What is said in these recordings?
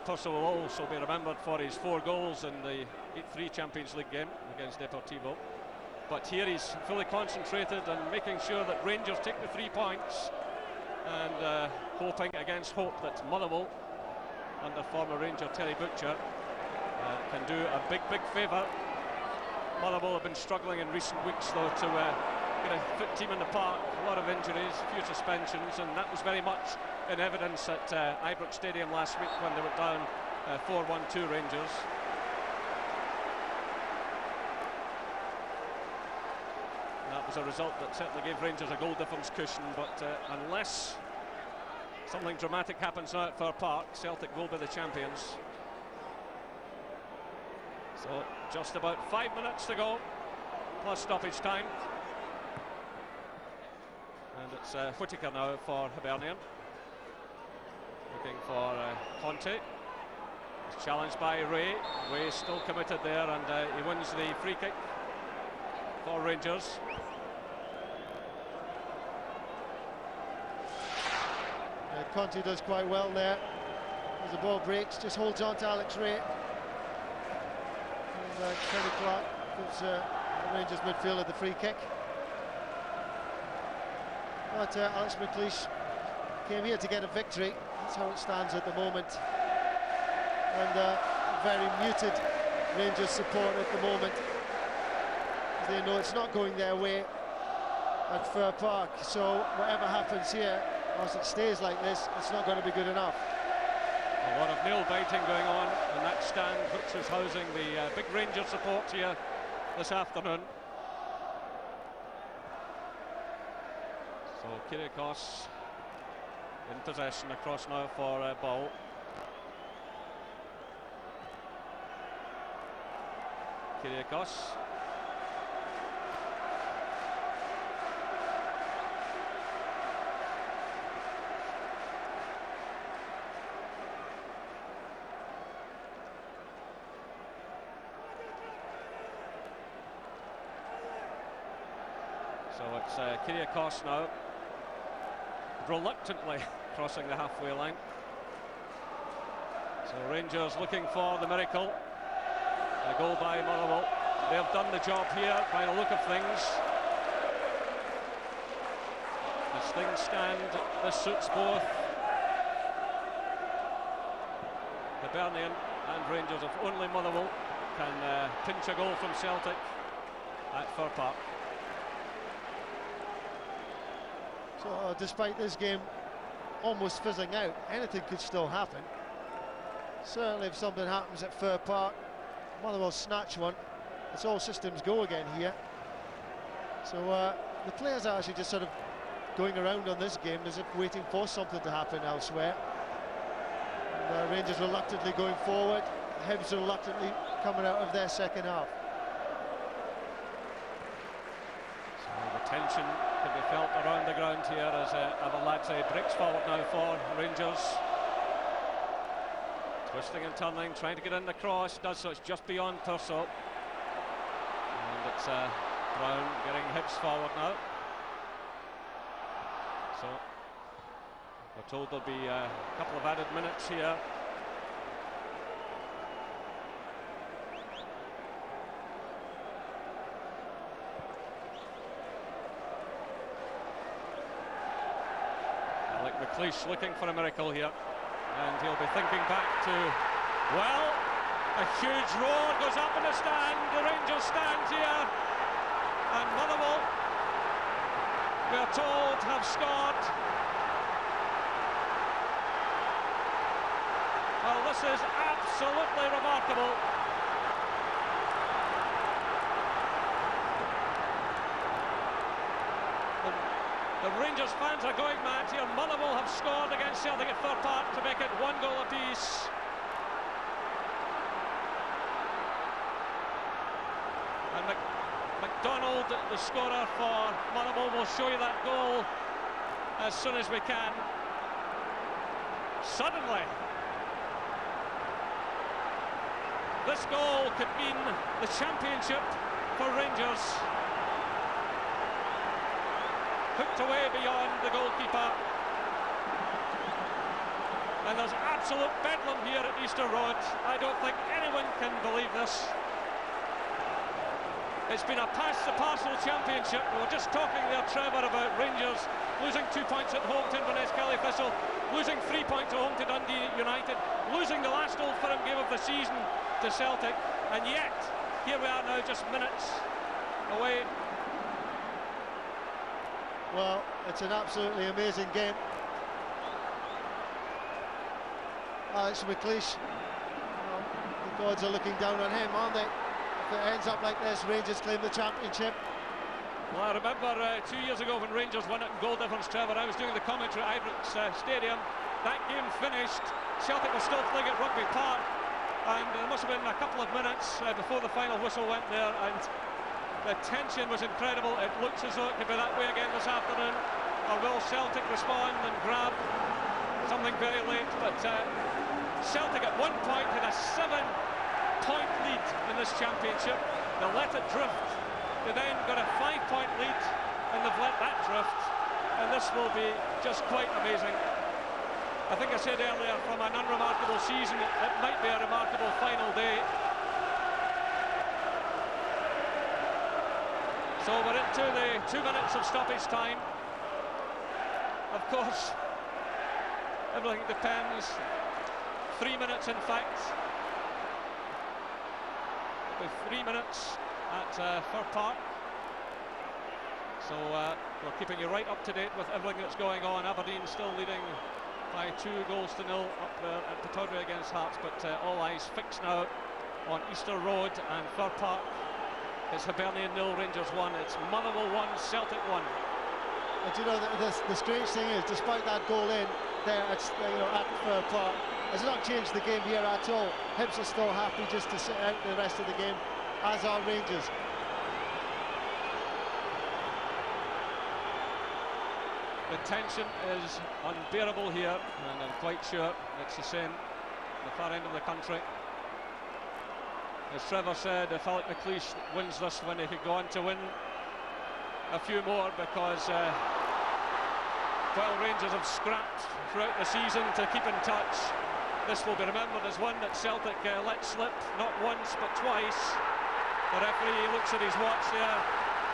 Purcell will also be remembered for his 4 goals in the 8-3 Champions League game against Deportivo. But here he's fully concentrated and making sure that Rangers take the 3 points, and hoping against hope that Motherwell, under former Ranger Terry Butcher, can do a big favour. Motherwell have been struggling in recent weeks, though, to get a fit team in the park. A lot of injuries, a few suspensions, and that was very much in evidence at Ibrox Stadium last week when they were down 4-1 to Rangers. And that was a result that certainly gave Rangers a goal difference cushion, but unless something dramatic happens now at Fir Park, Celtic will be the champions. So just about 5 minutes to go, plus stoppage time. And it's Whittaker now for Hibernian. Looking for Conte. He's challenged by Ray. Ray still committed there, and he wins the free kick for Rangers. Conte does quite well there. As the ball breaks, just holds on to Alex Ray. And Kenny Clark gives the Rangers midfielder the free kick. But Alex McLeish came here to get a victory. That's how it stands at the moment. And very muted Rangers support at the moment. They know it's not going their way at Fir Park. So whatever happens here, once it stays like this, it's not going to be good enough. A lot of nail-biting going on in that stand, which is housing the big Rangers support here this afternoon. So Kyrgios in possession, across now for Ball. Kyrgios. So it's Kyrgios now, reluctantly crossing the halfway line. So Rangers looking for the miracle. A goal by Motherwell. They've done the job here by the look of things. As things stand, this suits both Hibernian and Rangers. If only Motherwell can pinch a goal from Celtic at Fir Park. So despite this game almost fizzing out, anything could still happen. Certainly if something happens at Fir Park, Motherwell snatch one, it's all systems go again here. So the players are actually just sort of going around on this game as if waiting for something to happen elsewhere. And, Rangers reluctantly going forward, Hibs reluctantly coming out of their second half. So the tension can be felt around the ground here as Avaladze breaks forward now for Rangers. Twisting and turning, trying to get in the cross, does so, it's just beyond Purcell. And it's Brown getting Hibs forward now. So we're told there'll be a couple of added minutes here. Alec McLeish looking for a miracle here. And he'll be thinking back to, well, a huge roar goes up in the stand, the Rangers stand here, and Motherwell, we are told, have scored. Well, this is absolutely remarkable. The Rangers fans are going mad here. Motherwell have scored against Celtic at Fir Park to make it 1 goal apiece. And McDonald, the scorer for Motherwell, will show you that goal as soon as we can. Suddenly, this goal could mean the championship for Rangers. Hooked away beyond the goalkeeper. And there's absolute bedlam here at Easter Road. I don't think anyone can believe this. It's been a pass-the-parcel championship. We were just talking there, Trevor, about Rangers losing 2 points at home to Inverness Kelly Thistle, losing 3 points at home to Dundee United, losing the last Old Firm game of the season to Celtic, and yet here we are now, just minutes away. Well, it's an absolutely amazing game. Alex McLeish, the gods are looking down on him, aren't they? If it ends up like this, Rangers claim the championship. Well, I remember 2 years ago when Rangers won it in goal difference, Trevor. I was doing the commentary at Ibrox Stadium. That game finished, Celtic was still playing at Rugby Park, and there must have been a couple of minutes before the final whistle went there, and the tension was incredible. It looks as though it could be that way again this afternoon. Or will Celtic respond and grab something very late? But Celtic at one point had a 7-point lead in this championship. They let it drift. They then got a 5-point lead, and they've let that drift. And this will be just quite amazing. I think I said earlier, from an unremarkable season, it might be a remarkable final day. So we're into the 2 minutes of stoppage time. Of course, everything depends. 3 minutes, in fact. With 3 minutes at Fir Park. So we're keeping you right up to date with everything that's going on. Aberdeen still leading by 2-0 up there at Pittodrie against Hearts, but all eyes fixed now on Easter Road and Fir Park. It's Hibernian 0, Rangers 1. It's Motherwell 1, Celtic 1. And you know, the strange thing is, despite that goal in there at Fir Park, has not changed the game here at all. Hibs are still happy just to sit out the rest of the game, as are Rangers. The tension is unbearable here, and I'm quite sure it's the same at the far end of the country. As Trevor said, if Alex McLeish wins this one, he could go on to win a few more, because while Rangers have scrapped throughout the season to keep in touch, this will be remembered as one that Celtic let slip, not once but twice. The referee looks at his watch there.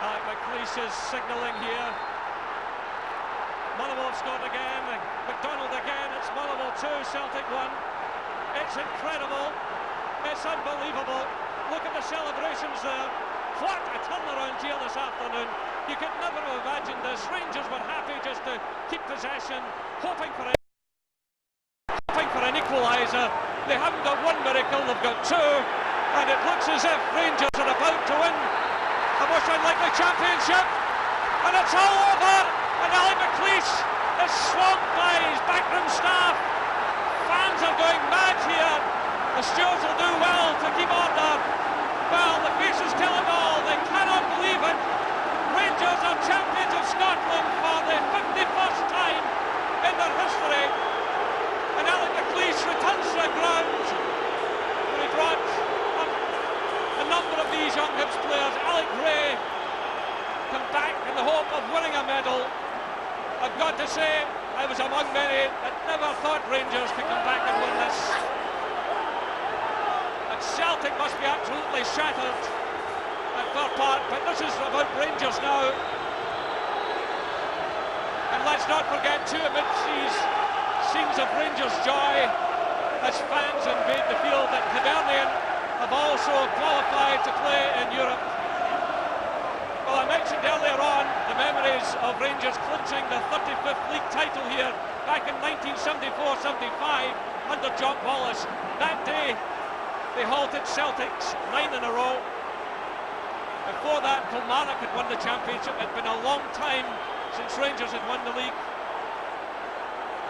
Alex McLeish is signalling here. Motherwell scored again, McDonald again. It's Motherwell 2, Celtic 1. It's incredible. It's unbelievable. Look at the celebrations there. What a turnaround here this afternoon. You could never have imagined this. Rangers were happy just to keep possession, hoping for an equalizer. They haven't got one miracle, they've got two, and it looks as if Rangers are about to win a most unlikely championship, and it's all over. And Alex McLeish is swamped by his backroom staff. Fans are going mad here. The stewards will do well to keep order. Well, the faces tell it all. They cannot believe it. Rangers are champions of Scotland for the 51st time in their history. And Alex McLeish returns to the ground. He brought a number of these young Hibs players. Alec Gray come back in the hope of winning a medal. I've got to say, I was among many that never thought Rangers could come back and win this. And Celtic must be absolutely shattered at Fir Park, but this is about Rangers now. And let's not forget too, amidst these scenes of Rangers' joy, as fans invade the field, that Hibernian have also qualified to play in Europe. Well, I mentioned earlier on the memories of Rangers clinching the 35th league title here back in 1974-75 under John Wallace. That day they halted Celtics 9 in a row. Before that, Kilmarnock had won the championship. It had been a long time since Rangers had won the league.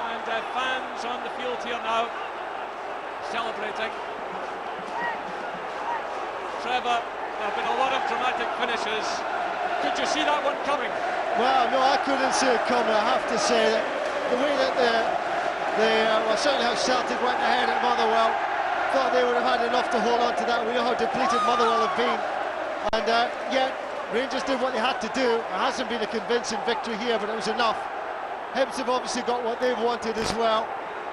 And fans on the field here now celebrating. Trevor, there have been a lot of dramatic finishes. Could you see that one coming? Well, no, I couldn't see it coming. I have to say that the way that well, certainly how Celtic went ahead at Motherwell, thought they would have had enough to hold on to that. We know how depleted Motherwell have been, and yet Rangers did what they had to do. It hasn't been a convincing victory here, but it was enough. Hibs have obviously got what they've wanted as well,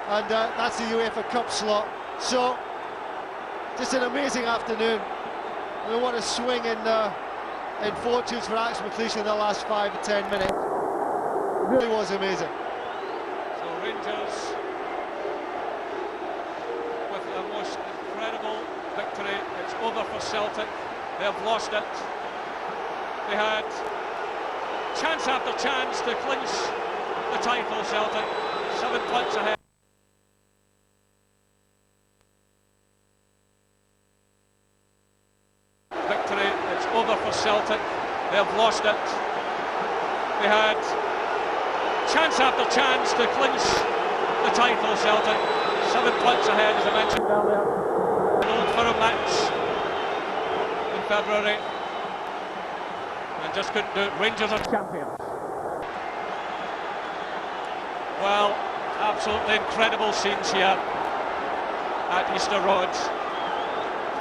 and that's the UEFA Cup slot. So, just an amazing afternoon. I mean, what a swing in fortunes for Alex McLeish in the last 5 or 10 minutes. It really was amazing. So Rangers with the most incredible victory. It's over for Celtic. They have lost it. They had chance after chance to clinch the title, Celtic. 7 points ahead. Victory, it's over for Celtic. They have lost it. They had chance after chance to clinch the title, Celtic. 7 points ahead, as I mentioned earlier. An Old Firm match in February. And just couldn't do it. Rangers are champions. Well, absolutely incredible scenes here at Easter Road.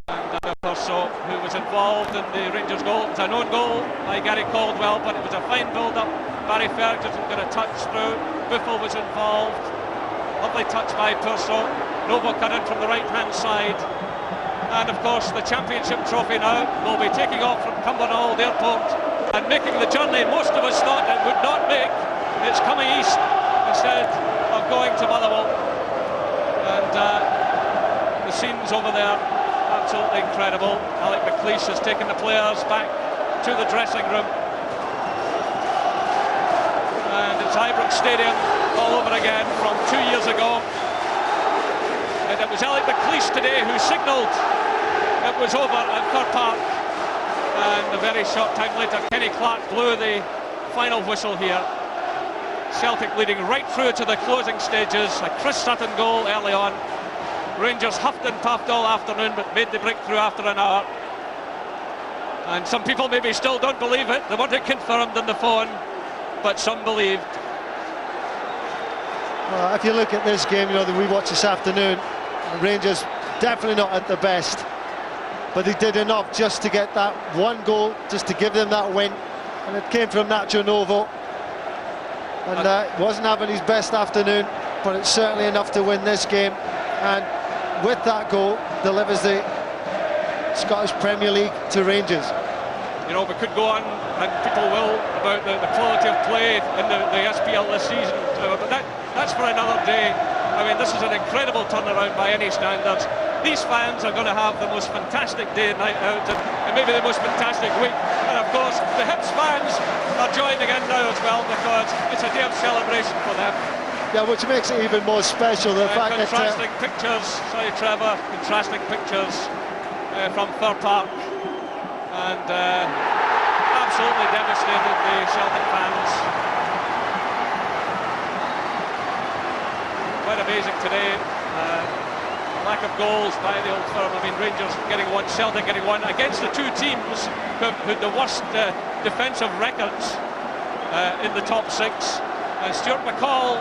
And Purcell, who was involved in the Rangers goal. It was an own goal by Gary Caldwell, but it was a fine build-up. Barry Ferguson got a touch through. Buffel was involved. Lovely touch by Purcell. Novo cut in from the right-hand side. And of course, the championship trophy now will be taking off from Cumbernauld Airport and making the journey most of us thought it would not make. It's coming east instead of going to Motherwell. And the scenes over there, absolutely incredible. Alec McLeish has taken the players back to the dressing room. And it's Ibrox Stadium all over again from 2 years ago. And it was Alec McLeish today who signalled it was over at Fir Park. And a very short time later, Kenny Clark blew the final whistle here. Celtic leading right through to the closing stages. A Chris Sutton goal early on. Rangers huffed and puffed all afternoon, but made the breakthrough after an hour. And some people maybe still don't believe it. They want it confirmed on the phone, but some believed. Well, if you look at this game, you know, that we watched this afternoon, the Rangers definitely not at the best, but they did enough just to get that one goal, just to give them that win, and it came from Nacho Novo. And wasn't having his best afternoon, but it's certainly enough to win this game. And with that goal, delivers the Scottish Premier League to Rangers. You know, we could go on, and people will, about the quality of play in the SPL this season, but that's for another day. I mean, this is an incredible turnaround by any standards. These fans are going to have the most fantastic day and night out, and maybe the most fantastic week. And of course, the Hibs fans are joining in now as well, because it's a day of celebration for them. Yeah, which makes it even more special, the fact that... Contrasting pictures, sorry Trevor, contrasting pictures from Fir Park. And absolutely devastated, the Celtic fans. Quite amazing today. Lack of goals by the Old Firm. I mean, Rangers getting one, Celtic getting one, against the two teams who had the worst defensive records in the top six. Stuart McCall,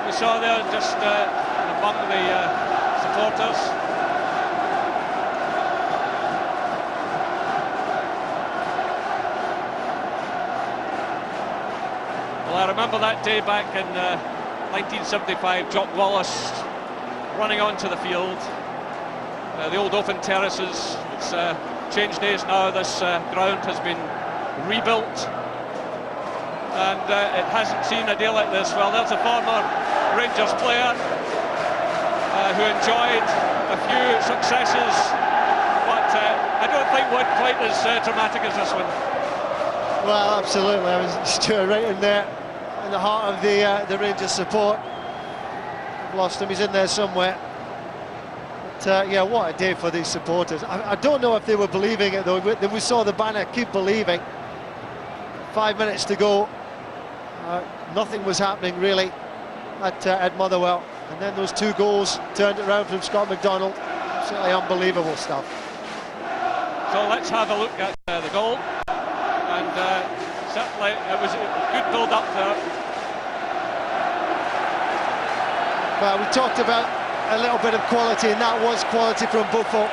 we saw there, just among the supporters. Well, I remember that day back in 1975, Jock Wallace running onto the field. The old open terraces, it's changed days now. This ground has been rebuilt, and it hasn't seen a day like this. Well, there's a former Rangers player who enjoyed a few successes, but I don't think one quite as dramatic as this one. Well, absolutely. I was Stuart right in there, in the heart of the Rangers support. Lost him, he's in there somewhere. But yeah, what a day for these supporters. I don't know if they were believing it though. We saw the banner keep believing. 5 minutes to go. Nothing was happening really at Motherwell. And then those two goals turned it around from Scott McDonald. Absolutely unbelievable stuff. So let's have a look at the goal. And certainly it was a good build-up there. Well, we talked about a little bit of quality, and that was quality from Buffel.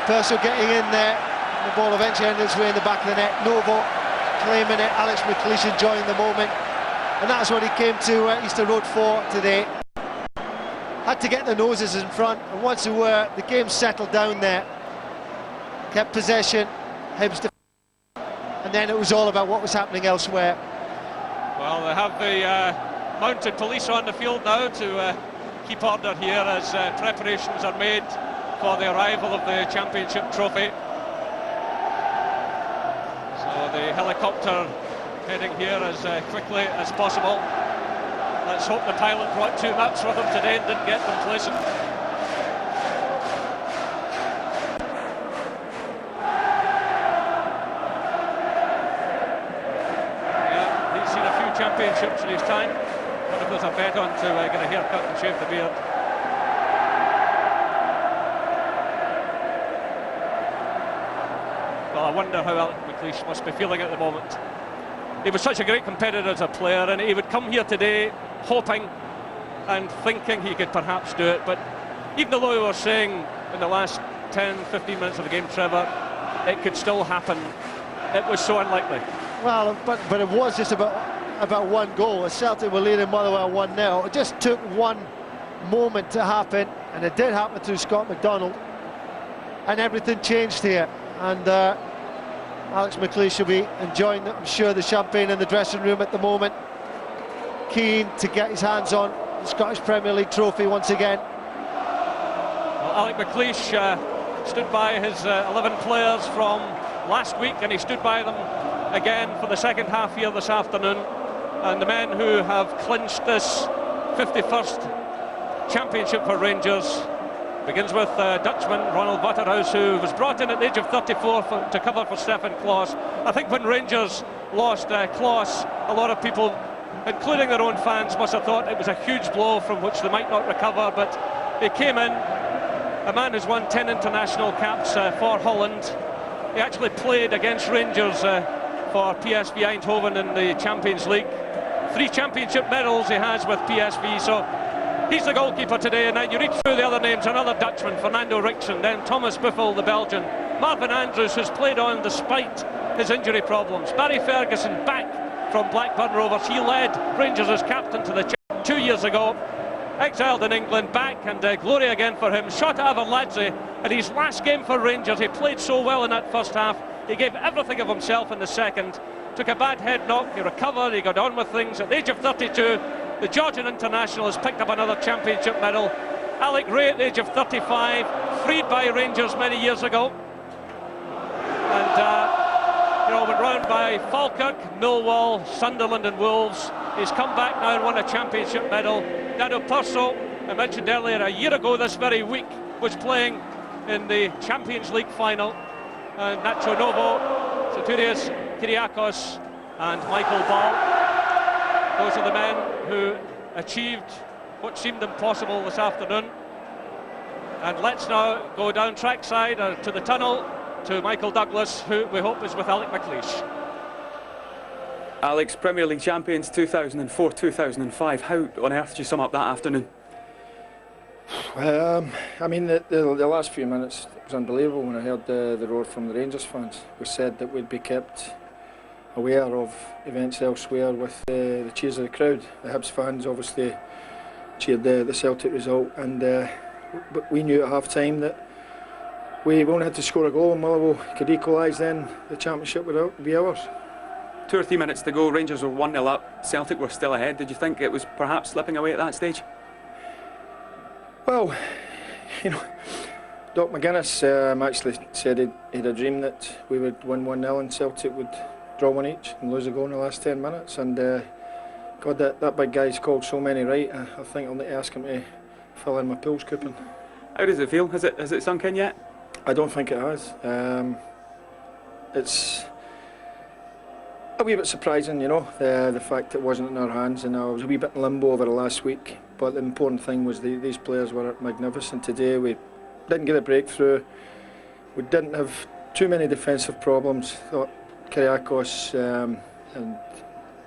Purcell getting in there, the ball eventually ended its way in the back of the net. Novo claiming it, Alex McLeish enjoying the moment, and that's what he came to Easter Road for today. had to get their noses in front, and once they were, the game settled down there. Kept possession, Hibs, and then it was all about what was happening elsewhere. Well, they have the mounted police on the field now to keep order here as preparations are made for the arrival of the championship trophy. So the helicopter heading here as quickly as possible. Let's hope the pilot brought 2 maps with him today and didn't get complacent. Yeah, he's seen a few championships in his time. I wonder if there's a bet on to get a haircut and shave the beard. Well, I wonder how Alec McLeish must be feeling at the moment. He was such a great competitor as a player, and he would come here today hoping and thinking he could perhaps do it, but even though we were saying in the last 10-15 minutes of the game, Trevor, it could still happen, it was so unlikely. Well, but it was just about one goal. As Celtic were leading Motherwell 1-0, it just took one moment to happen, and it did happen through Scott McDonald, and everything changed here. And Alex McLeish will be enjoying, I'm sure, the champagne in the dressing room at the moment. Keen to get his hands on the Scottish Premier League trophy once again. Well, Alec McLeish stood by his 11 players from last week, and he stood by them again for the second half here this afternoon. And the men who have clinched this 51st championship for Rangers begins with Dutchman Ronald Waterhuis, who was brought in at the age of 34 to cover for Stefan Klos. I think when Rangers lost Klos, a lot of people, including their own fans, must have thought it was a huge blow from which they might not recover, but he came in, a man who's won 10 international caps for Holland. He actually played against Rangers for PSV Eindhoven in the Champions League. 3 championship medals he has with PSV, so he's the goalkeeper today. And then you read through the other names, another Dutchman, Fernando Rickson, then Thomas Buffel, the Belgian, Marvin Andrews, who's played on despite his injury problems, Barry Ferguson back from Blackburn Rovers. He led Rangers as captain to the 2 years ago, exiled in England, back, and glory again for him. Shota Arveladze, in his last game for Rangers, he played so well in that first half, he gave everything of himself in the second, took a bad head knock, he recovered, he got on with things. At the age of 32, the Georgian international has picked up another championship medal. Alec Ray at the age of 35, freed by Rangers many years ago, and went round by Falkirk, Millwall, Sunderland and Wolves. He's come back now and won a championship medal. Dado Perso, I mentioned earlier, a year ago this very week, was playing in the Champions League final. And Nacho Novo, Soterios Kyriakos and Michael Ball. Those are the men who achieved what seemed impossible this afternoon. And let's now go down trackside to the tunnel to Michael Douglas, who we hope is with Alec McLeish. Alex, Premier League champions 2004-2005. How on earth did you sum up that afternoon? I mean, the last few minutes was unbelievable when I heard the roar from the Rangers fans. We said that we'd be kept aware of events elsewhere with the cheers of the crowd. The Hibs fans obviously cheered the Celtic result, and but we knew at half time that we only had to score a goal and Motherwell could equalise, then the championship would be ours. 2 or 3 minutes to go, Rangers were 1-0 up, Celtic were still ahead. Did you think it was perhaps slipping away at that stage? Well, Doc McGuinness actually said he had a dream that we would win 1-0 and Celtic would draw 1 each and lose a goal in the last 10 minutes. And God, that big guy's called so many right. I think I'll need to ask him to fill in my pools coupon. How does it feel? Has it sunk in yet? I don't think it has. It's a wee bit surprising, the fact it wasn't in our hands, and I was a wee bit in limbo over the last week. But the important thing was these players were magnificent today. We didn't get a breakthrough. We didn't have too many defensive problems. Thought Kyriakos and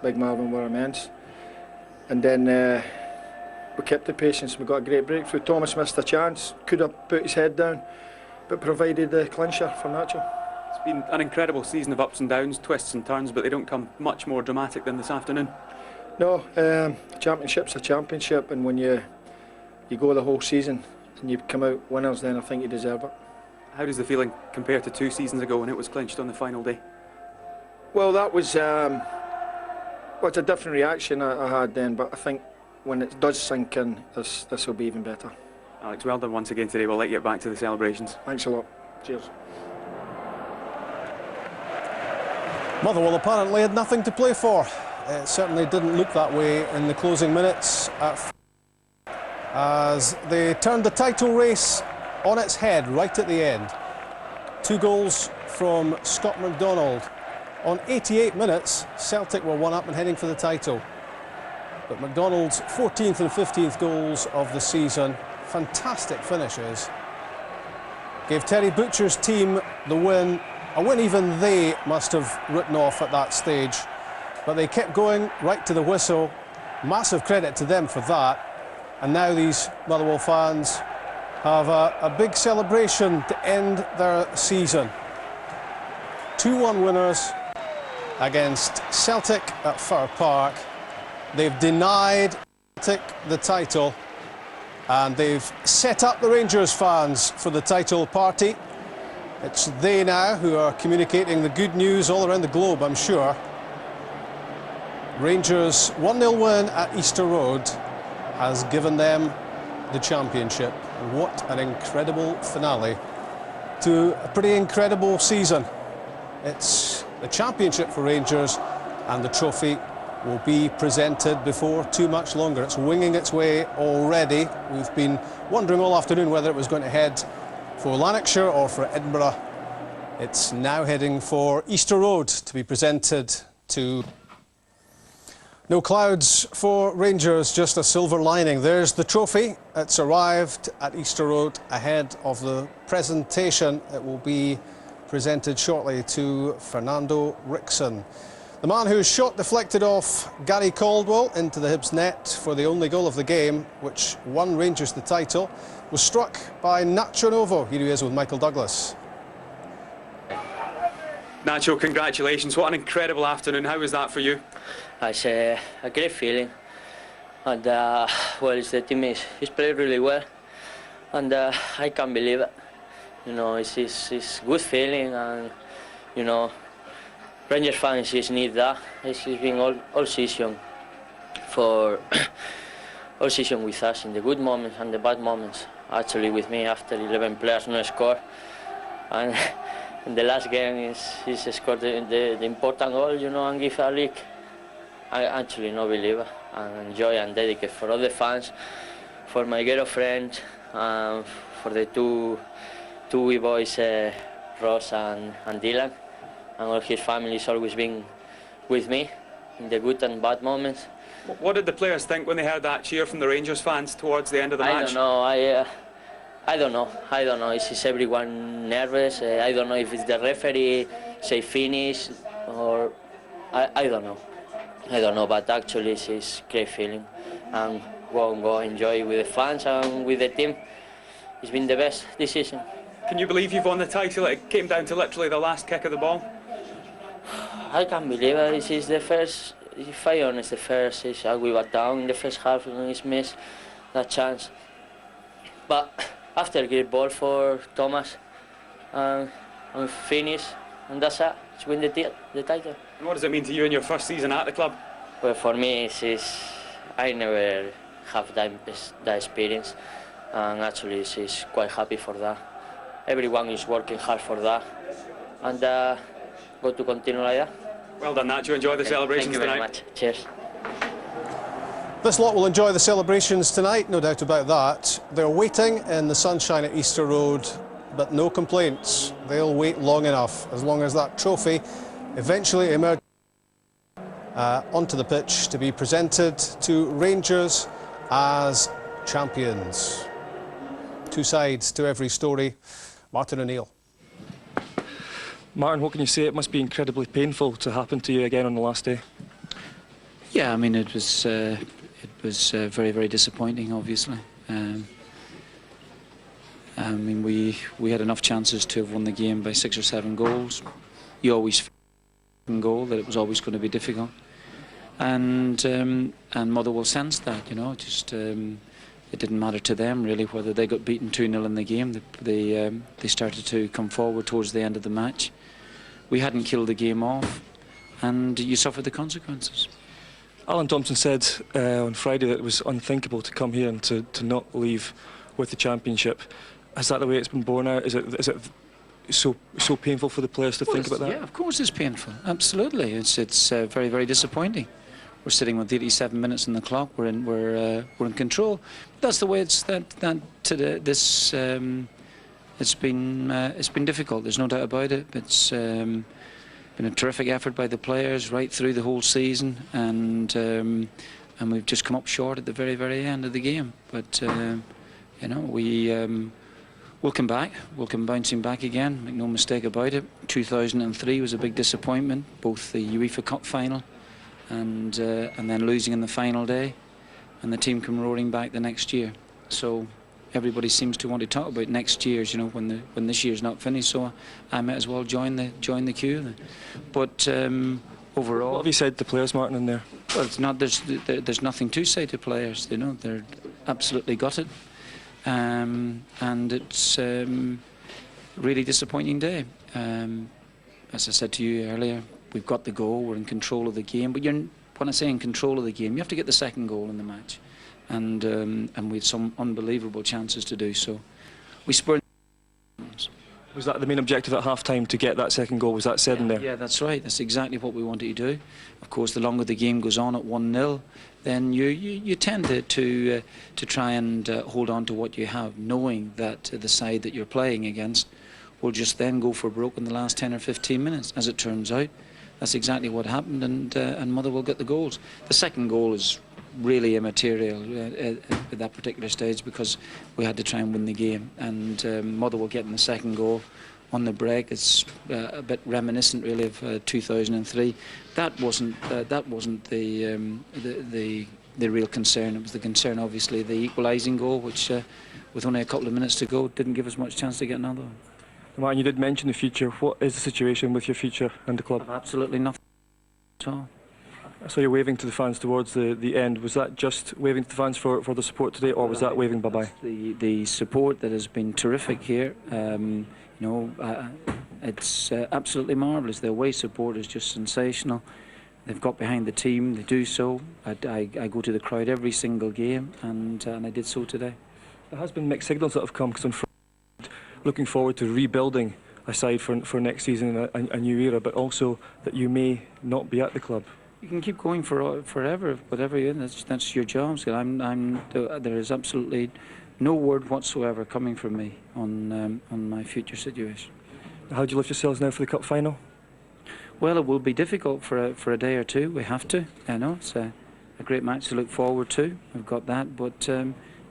Big Marvin were immense. And then we kept the patience. We got a great breakthrough. Thomas missed a chance. Could have put his head down, but provided the clincher for Nacho. It's been an incredible season of ups and downs, twists and turns, but they don't come much more dramatic than this afternoon. No, championship's a championship, and when you you go the whole season and you come out winners, then I think you deserve it. How does the feeling compare to 2 seasons ago when it was clinched on the final day? Well, that was well, it's a different reaction I had then, but I think when it does sink in, this will be even better. Alex, well done once again today. We'll let you get back to the celebrations. Thanks a lot. Cheers. Motherwell apparently had nothing to play for. It certainly didn't look that way in the closing minutes as they turned the title race on its head right at the end. 2 goals from Scott McDonald. On 88 minutes, Celtic were 1 up and heading for the title. But McDonald's 14th and 15th goals of the season, fantastic finishes, gave Terry Butcher's team the win. A win even they must have written off at that stage. But they kept going right to the whistle. Massive credit to them for that. And now these Motherwell fans have a big celebration to end their season. 2-1 winners against Celtic at Fir Park. They've denied Celtic the title, and they've set up the Rangers fans for the title party. It's they now who are communicating the good news all around the globe, I'm sure. Rangers' 1-0 win at Easter Road has given them the championship. What an incredible finale to a pretty incredible season. It's the championship for Rangers, and the trophy will be presented before too much longer. It's winging its way already. We've been wondering all afternoon whether it was going to head for Lanarkshire or for Edinburgh. It's now heading for Easter Road to be presented to... No clouds for Rangers, just a silver lining. There's the trophy. It's arrived at Easter Road ahead of the presentation. It will be presented shortly to Fernando Rickson. The man whose shot deflected off Gary Caldwell into the Hibs net for the only goal of the game, which won Rangers the title, was struck by Nacho Novo. Here he is with Michael Douglas. Nacho, congratulations. What an incredible afternoon. How was that for you? It's a great feeling. And, well, the team is played really well. And I can't believe it. You know, it's good feeling, and, you know, Rangers fans need that. It's been all season all season with us, in the good moments and the bad moments. Actually, with me, after 11 players no score, and in the last game is scored the important goal, you know, and give a league. I actually no believe it, and enjoy and dedicate for all the fans, for my girlfriend, and for the two wee boys, Ross and Dylan. And all his family's always been with me in the good and bad moments. What did the players think when they heard that cheer from the Rangers fans towards the end of the match? I don't know. I don't know. Is everyone nervous? I don't know if it's the referee say finish, or I don't know. I don't know. But actually, it's great feeling, and go enjoy with the fans and with the team. It's been the best this season. Can you believe you've won the title? It came down to literally the last kick of the ball. I can't believe it. This is the first, if I'm honest, the first is we were down in the first half and we missed that chance. But after a great ball for Thomas, and finish, and that's it. It's win the title. And what does it mean to you in your first season at the club? Well, for me, I never have that experience, and actually, it's quite happy for that. Everyone is working hard for that, and go to continue like that. Well done, Nacho. Enjoy the celebrations tonight. Thank you very much. Cheers. This lot will enjoy the celebrations tonight, no doubt about that. They're waiting in the sunshine at Easter Road, but no complaints. They'll wait long enough, as long as that trophy eventually emerges onto the pitch to be presented to Rangers as champions. 2 sides to every story. Martin O'Neill. Martin, what can you say? It must be incredibly painful to happen to you again on the last day. Yeah, I mean, it was very, very disappointing, obviously. I mean, we had enough chances to have won the game by 6 or 7 goals. You always feel that it was always going to be difficult, and Motherwell sensed that, you know. Just it didn't matter to them really whether they got beaten 2-0 in the game. They started to come forward towards the end of the match. We hadn't killed the game off, and you suffered the consequences. Alan Thompson said on Friday that it was unthinkable to come here and to not leave with the championship. Is that the way it's been borne out? Is it so painful for the players to think about that? Yeah, of course it's painful. Absolutely, it's very, very disappointing. We're sitting with 87 minutes on the clock. We're in control. That's the way it's today. It's been difficult. There's no doubt about it. It's been a terrific effort by the players right through the whole season, and we've just come up short at the very, very end of the game. But you know, we'll come back. We'll come bouncing back again. Make no mistake about it. 2003 was a big disappointment, both the UEFA Cup final and then losing in the final day, and the team come roaring back the next year. So everybody seems to want to talk about next year's, you know, when this year's not finished. So I might as well join the queue. But overall, what have you said to players, Martin, in there? Well, it's not. There's nothing to say to players. You know, they're absolutely gutted, and it's really disappointing day. As I said to you earlier, we've got the goal. We're in control of the game. But when I say in control of the game, you have to get the second goal in the match. And we had some unbelievable chances to do so. We spurred. Was that the main objective at half-time, to get that second goal? Was that said in there? Yeah, that's right. That's exactly what we wanted to do. Of course, the longer the game goes on at 1-0, then you tend to try and hold on to what you have, knowing that the side that you're playing against will just then go for broke in the last 10 or 15 minutes. As it turns out, that's exactly what happened, and Motherwell get the goals. The second goal is really immaterial at that particular stage, because we had to try and win the game, and Motherwell getting the second goal on the break, it's a bit reminiscent really of 2003. That wasn't the real concern. It was the concern, obviously, the equalising goal, which with only a couple of minutes to go didn't give us much chance to get another one. Martin, you did mention the future. What is the situation with your future and the club? Absolutely nothing at all. So you're waving to the fans towards the end. Was that just waving to the fans for the support today, or was that waving bye-bye? The support that has been terrific here. It's absolutely marvellous. The away support is just sensational. They've got behind the team. They do so. I go to the crowd every single game, and I did so today. There has been mixed signals that have come, because on Friday, looking forward to rebuilding a side for next season, a new era, but also that you may not be at the club. You can keep going forever, whatever you're in. That's your job. There is absolutely no word whatsoever coming from me on my future situation. How do you lift yourselves now for the cup final? Well, it will be difficult for a day or two. We have to. I know it's a great match to look forward to. We've got that, but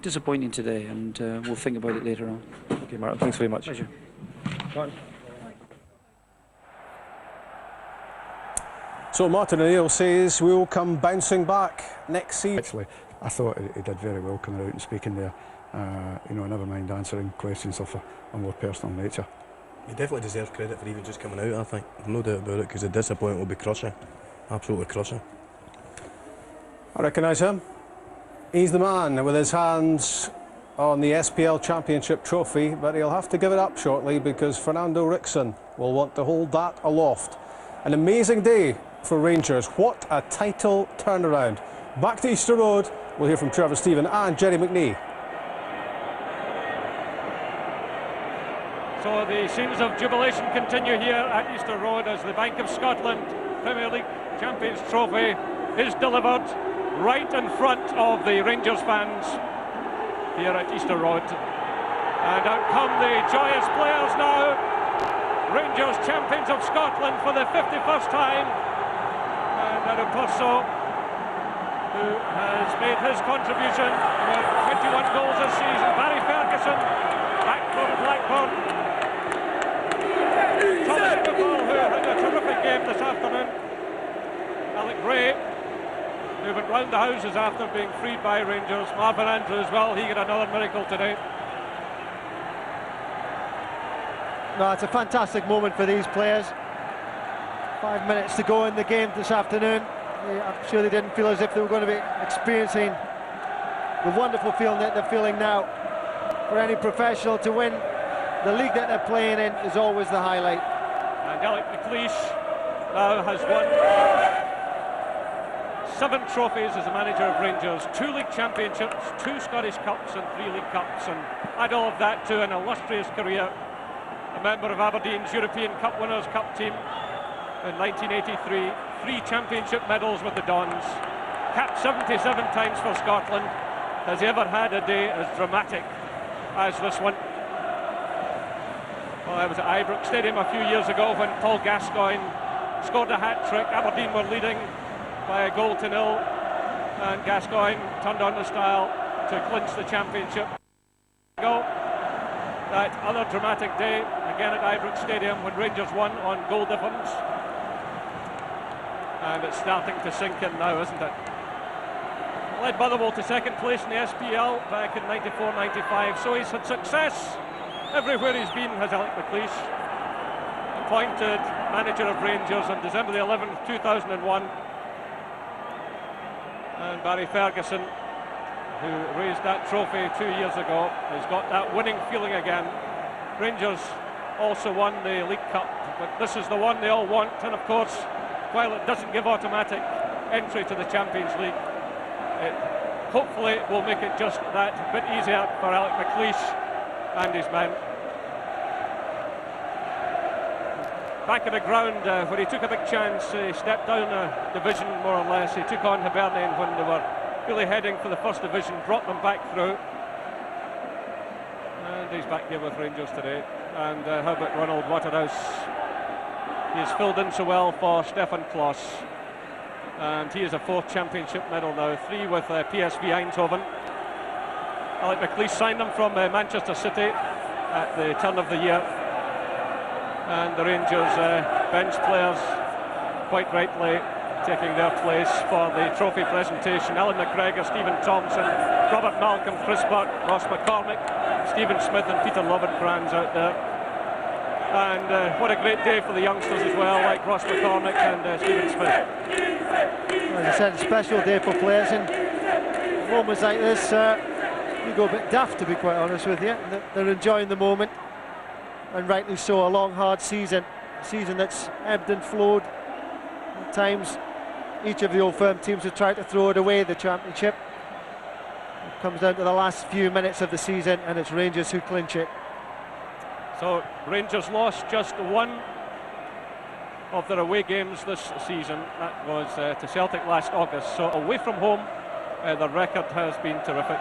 disappointing today, and we'll think about it later on. Okay, Martin. Thanks very much. Pleasure. Martin. So Martin O'Neill says we'll come bouncing back next season. Actually, I thought he did very well coming out and speaking there. Never mind answering questions of a more personal nature. He definitely deserves credit for even just coming out, I think. No doubt about it, because the disappointment will be crushing. Absolutely crushing. I recognise him. He's the man with his hands on the SPL Championship trophy, but he'll have to give it up shortly, because Fernando Rickson will want to hold that aloft. An amazing day for Rangers. What a title turnaround. Back to Easter Road, we'll hear from Trevor Stephen and Jerry McNee. So the scenes of jubilation continue here at Easter Road as the Bank of Scotland Premier League Champions Trophy is delivered right in front of the Rangers fans here at Easter Road. And out come the joyous players now. Rangers champions of Scotland for the 51st time. And Aruposo, who has made his contribution with 21 goals this season. Barry Ferguson, back from Blackburn. Thomas Tuchel, who had a terrific game this afternoon. Alec Gray, who went round the houses after being freed by Rangers. Marvin Andrews, well, he got another miracle today. No, it's a fantastic moment for these players. 5 minutes to go in the game this afternoon. I'm sure they didn't feel as if they were going to be experiencing the wonderful feeling that they're feeling now. For any professional to win the league that they're playing in is always the highlight. And Alec McLeish now has won 7 trophies as the manager of Rangers, 2 league championships, 2 Scottish Cups and 3 League Cups, and add all of that to an illustrious career. A member of Aberdeen's European Cup Winners' Cup team in 1983, 3 championship medals with the Dons, capped 77 times for Scotland. Has he ever had a day as dramatic as this one? Well, I was at Ibrox Stadium a few years ago when Paul Gascoigne scored a hat-trick. Aberdeen were leading by a goal to 0, and Gascoigne turned on the style to clinch the championship. That other dramatic day, again at Ibrox Stadium, when Rangers won on goal difference. And it's starting to sink in now, isn't it? Led Motherwell to second place in the SPL back in 94-95, so he's had success everywhere he's been, has Alec McLeish. Appointed manager of Rangers on December the 11th, 2001. And Barry Ferguson, who raised that trophy 2 years ago, has got that winning feeling again. Rangers also won the League Cup, but this is the one they all want, and of course, while it doesn't give automatic entry to the Champions League, it hopefully will make it just that bit easier for Alec McLeish and his men. Back at the ground where he took a big chance, he stepped down a division more or less. He took on Hibernian when they were really heading for the first division, brought them back through. And he's back here with Rangers today. And how about Ronald Waterhouse? He's filled in so well for Stefan Klos. And he is a 4th championship medal now, 3 with PSV Eindhoven. Alec McLeish signed them from Manchester City at the turn of the year. And the Rangers bench players, quite rightly, taking their place for the trophy presentation. Alan McGregor, Stephen Thompson, Robert Malcolm, Chris Burke, Ross McCormick, Stephen Smith and Peter Lovenkrands out there. And what a great day for the youngsters as well, like Ross McCormick and Stephen Smith. As I said, a special day for players, and moments like this, you go a bit daft, to be quite honest with you. They're enjoying the moment, and rightly so. A long, hard season, a season that's ebbed and flowed. At times, each of the Old Firm teams have tried to throw it away, the championship. It comes down to the last few minutes of the season, and it's Rangers who clinch it. So Rangers lost just 1 of their away games this season. That was to Celtic last August. So away from home, the record has been terrific.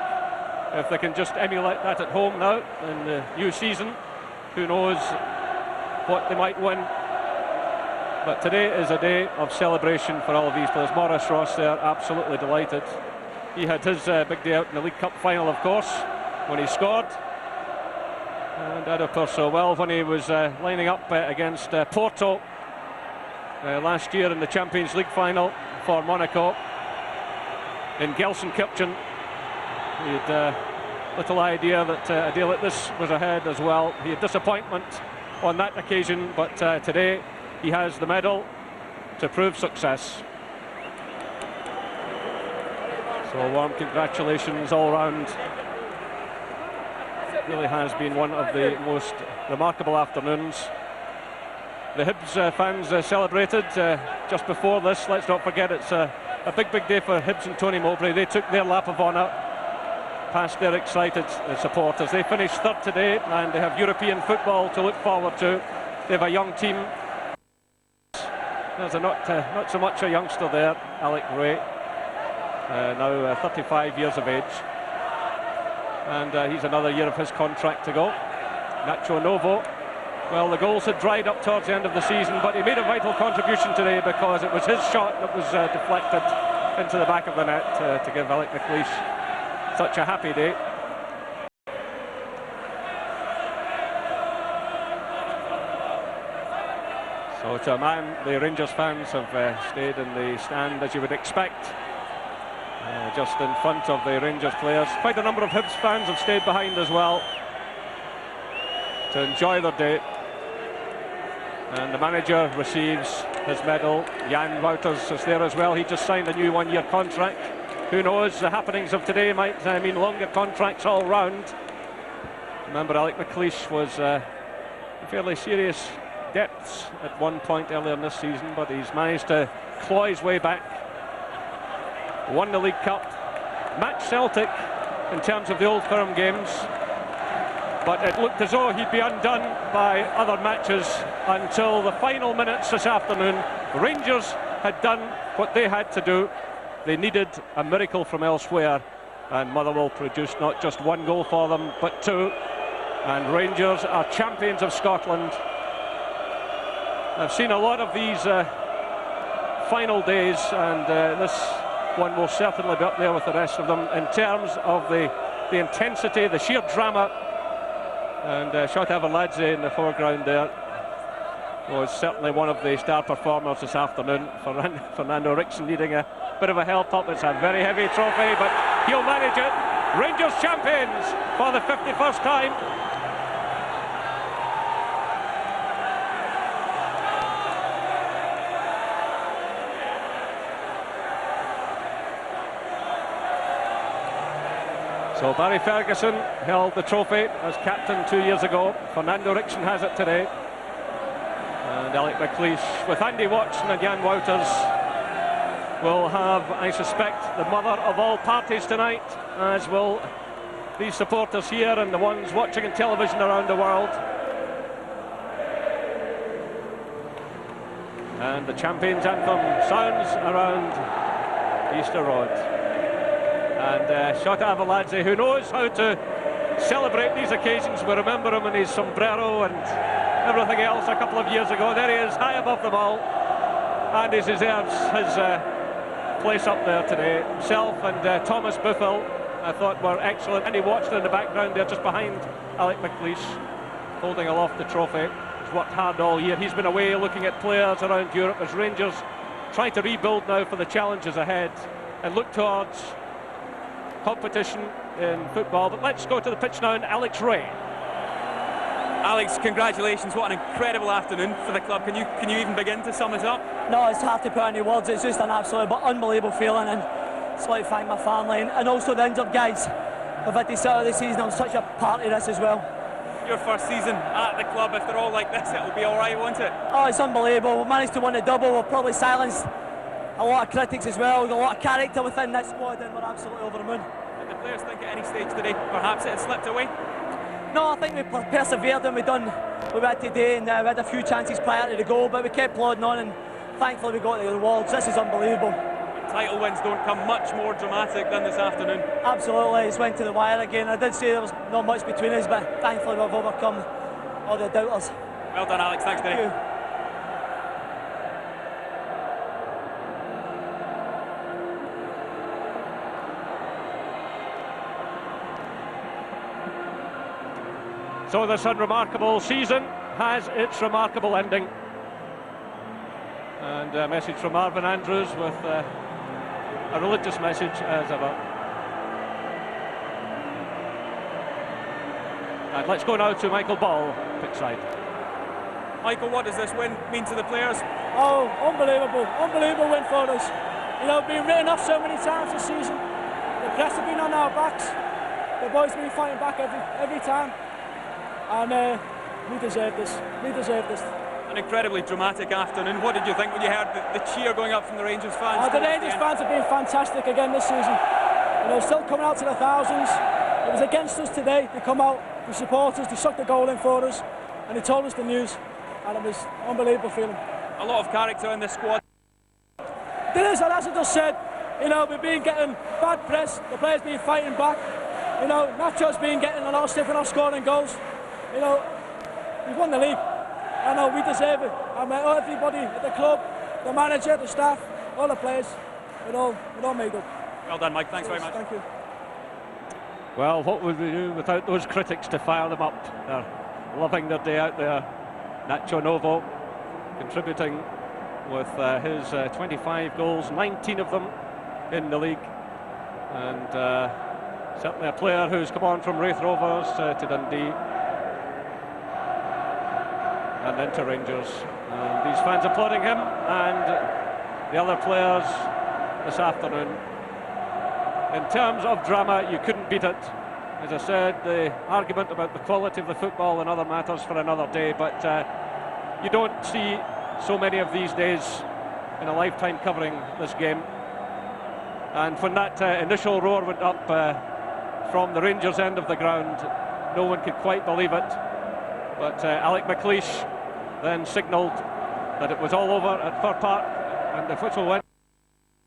If they can just emulate that at home now in the new season, who knows what they might win. But today is a day of celebration for all of these players. Maurice Ross there, absolutely delighted. He had his big day out in the League Cup final, of course, when he scored. And that, of course, so well when he was lining up against Porto last year in the Champions League final for Monaco in Gelsenkirchen. He had little idea that a day like this was ahead as well. He had disappointment on that occasion, but today he has the medal to prove success. So warm congratulations all round. It really has been one of the most remarkable afternoons. The Hibs fans celebrated just before this. Let's not forget it's a big day for Hibs and Tony Mowbray. They took their lap of honour past their excited supporters. They finished 3rd today, and they have European football to look forward to. They have a young team. There's not so much a youngster there, Alec Ray, now 35 years of age. And he's another year of his contract to go. Nacho Novo. Well, the goals had dried up towards the end of the season, but he made a vital contribution today because it was his shot that was deflected into the back of the net to give Alec McLeish such a happy day. So to a man, the Rangers fans have stayed in the stand as you would expect, just in front of the Rangers players. Quite a number of Hibs fans have stayed behind as well to enjoy their day. And the manager receives his medal. Jan Wouters is there as well. He just signed a new 1-year contract who knows, the happenings of today might mean longer contracts all round. Remember, Alec McLeish was in fairly serious depths at one point earlier in this season, but he's managed to claw his way back. Won the League Cup, matched Celtic in terms of the Old Firm games, but it looked as though he'd be undone by other matches until the final minutes this afternoon. Rangers had done what they had to do. They needed a miracle from elsewhere, and Motherwell produced not just one goal for them, but two. And Rangers are champions of Scotland. I've seen a lot of these final days, and this one will certainly be up there with the rest of them in terms of the intensity, the sheer drama. And Shota Avaladze in the foreground there was certainly one of the star performers this afternoon. Fernando Rickson needing a bit of a help up. It's a very heavy trophy, but he'll manage it. Rangers champions for the 51st time. So Barry Ferguson held the trophy as captain 2 years ago. Fernando Rickson has it today. And Alec McLeish, with Andy Watson and Jan Wouters, will have, I suspect, the mother of all parties tonight, as will these supporters here and the ones watching on television around the world. And the Champions Anthem sounds around Easter Road. And Shota Avaladze, who knows how to celebrate these occasions. We remember him in his sombrero and everything else a couple of years ago. There he is, high above them all, and he deserves his place up there today. Himself and Thomas Buffel, I thought, were excellent. And he watched in the background there, just behind Alec McLeish, holding aloft the trophy. He's worked hard all year. He's been away looking at players around Europe as Rangers try to rebuild now for the challenges ahead and look towards competition in football. But let's go to the pitch now and Alex Ray. Alex, congratulations, what an incredible afternoon for the club. Can you even begin to sum us up? No, it's hard to put any words. It's just an absolute but unbelievable feeling, and it's like thank my family and also the injured guys who've had to sit out of the season. I'm such a part of this as well. Your first season at the club, if they're all like this, it'll be alright, won't it? Oh, it's unbelievable. We've managed to win the double. We've probably silenced a lot of critics as well. We've got a lot of character within this squad, and we're absolutely over the moon. Did the players think at any stage today perhaps it had slipped away? No, I think we persevered and we had today, and we had a few chances prior to the goal, but we kept plodding on, and thankfully we got the rewards. This is unbelievable. Title wins don't come much more dramatic than this afternoon. Absolutely, it's went to the wire again. I did say there was not much between us, but thankfully we've overcome all the doubters. Well done, Alex, thanks today. Thank you. So this unremarkable season has its remarkable ending. And a message from Marvin Andrews with a religious message as ever. And let's go now to Michael Ball, pitch side. Michael, what does this win mean to the players? Oh, unbelievable win for us. You know, being written off so many times this season. The press have been on our backs. The boys have been fighting back every time. And we deserve this. We deserve this. An incredibly dramatic afternoon. What did you think when you heard the cheer going up from the Rangers fans? The Rangers fans have been fantastic again this season. You know, still coming out to the thousands. It was against us today. They come out, the supporters, they sucked the goal in for us, and they told us the news, and it was an unbelievable feeling. A lot of character in this squad. There is, and as I just said, you know, we've been getting bad press. The players been fighting back. You know, Nacho's been getting a lot of stiff and off scoring goals. You know, we've won the league. I know we deserve it. I mean, everybody at the club, the manager, the staff, all the players, we're all made up. Well done, Mike. Thanks very much. Thank you. Well, what would we do without those critics to fire them up? They're loving their day out there. Nacho Novo contributing with his 25 goals, 19 of them in the league. And certainly a player who's come on from Wraith Rovers to Dundee. And then to Rangers. And these fans applauding him and the other players this afternoon. In terms of drama, you couldn't beat it. As I said, the argument about the quality of the football and other matters for another day, but you don't see so many of these days in a lifetime covering this game. And when that initial roar went up from the Rangers end of the ground, no one could quite believe it. But Alec McLeish then signalled that it was all over at Fir Park, and the whistle went